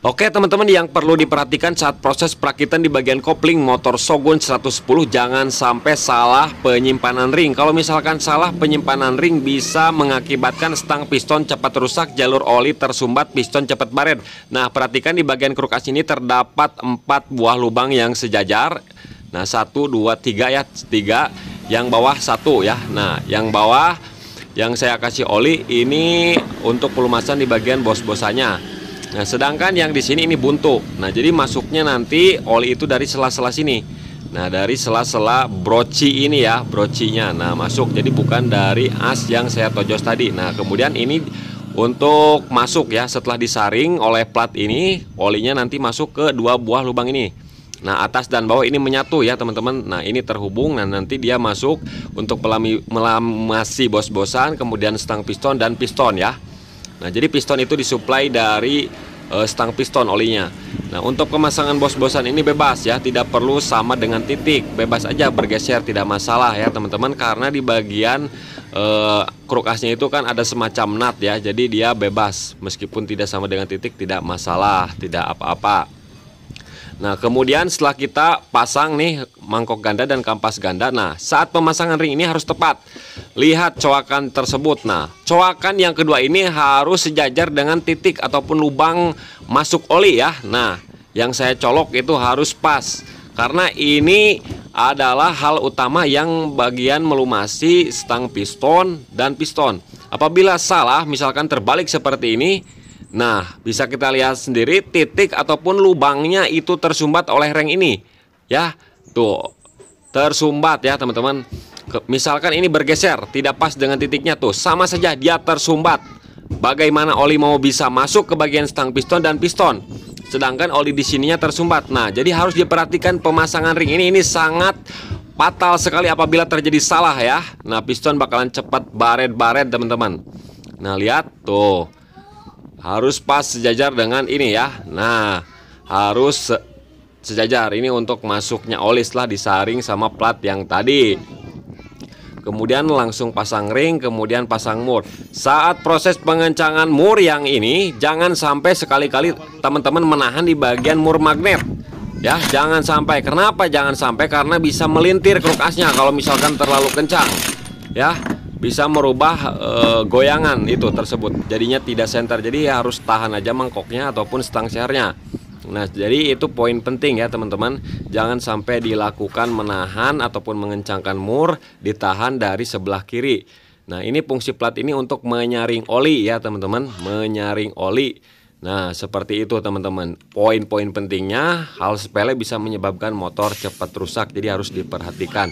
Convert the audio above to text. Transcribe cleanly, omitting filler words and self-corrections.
Oke teman-teman, yang perlu diperhatikan saat proses perakitan di bagian kopling motor Shogun 110, jangan sampai salah penyimpanan ring. Kalau misalkan salah penyimpanan ring bisa mengakibatkan stang piston cepat rusak, jalur oli tersumbat, piston cepat baret. Nah, perhatikan di bagian kruk as ini terdapat 4 buah lubang yang sejajar. Nah, 1, 2, 3 ya, 3. Yang bawah 1 ya. Nah, yang bawah yang saya kasih oli ini untuk pelumasan di bagian bos-bosannya. Nah, sedangkan yang di sini ini buntu. Nah, jadi masuknya nanti oli itu dari sela-sela sini. Nah, dari sela-sela broci ini ya, brocinya. Nah, masuk. Jadi bukan dari as yang saya tojos tadi. Nah, kemudian ini untuk masuk ya, setelah disaring oleh plat ini, olinya nanti masuk ke 2 buah lubang ini. Nah, atas dan bawah ini menyatu ya, teman-teman. Nah, ini terhubung. Nah, nanti dia masuk untuk melamasi bos-bosan, kemudian stang piston dan piston ya. Nah, jadi piston itu disuplai dari stang piston olinya. Nah, untuk pemasangan bos-bosan ini bebas ya, tidak perlu sama dengan titik, bebas aja bergeser, tidak masalah ya teman-teman, karena di bagian kruk asnya itu kan ada semacam nut ya, jadi dia bebas meskipun tidak sama dengan titik, tidak masalah, tidak apa-apa. Nah, kemudian setelah kita pasang nih mangkok ganda dan kampas ganda, nah saat pemasangan ring ini harus tepat. Lihat coakan tersebut. Nah, coakan yang kedua ini harus sejajar dengan titik ataupun lubang masuk oli ya. Nah, yang saya colok itu harus pas, karena ini adalah hal utama yang bagian melumasi stang piston dan piston. Apabila salah, misalkan terbalik seperti ini, nah, bisa kita lihat sendiri titik ataupun lubangnya itu tersumbat oleh reng ini. Ya, tuh. Tersumbat ya, teman-teman. Misalkan ini bergeser, tidak pas dengan titiknya tuh, sama saja dia tersumbat. Bagaimana oli mau bisa masuk ke bagian stang piston dan piston? Sedangkan oli di sininya tersumbat. Nah, jadi harus diperhatikan pemasangan ring ini sangat fatal sekali apabila terjadi salah ya. Nah, piston bakalan cepat baret-baret, teman-teman. Nah, lihat tuh. Harus pas sejajar dengan ini ya. Nah, harus sejajar. Ini untuk masuknya oli setelah disaring sama plat yang tadi. Kemudian langsung pasang ring, kemudian pasang mur. Saat proses pengencangan mur yang ini, jangan sampai sekali-kali teman-teman menahan di bagian mur magnet. Ya, jangan sampai. Kenapa jangan sampai? Karena bisa melintir kruk asnya kalau misalkan terlalu kencang. Ya, bisa merubah goyangan itu tersebut, jadinya tidak senter. Jadi harus tahan aja mangkoknya ataupun stang sernya. Nah, jadi itu poin penting ya teman-teman, jangan sampai dilakukan menahan ataupun mengencangkan mur, ditahan dari sebelah kiri. Nah, ini fungsi plat ini untuk menyaring oli ya teman-teman, menyaring oli. Nah, seperti itu teman-teman, poin-poin pentingnya. Hal sepele bisa menyebabkan motor cepat rusak, jadi harus diperhatikan.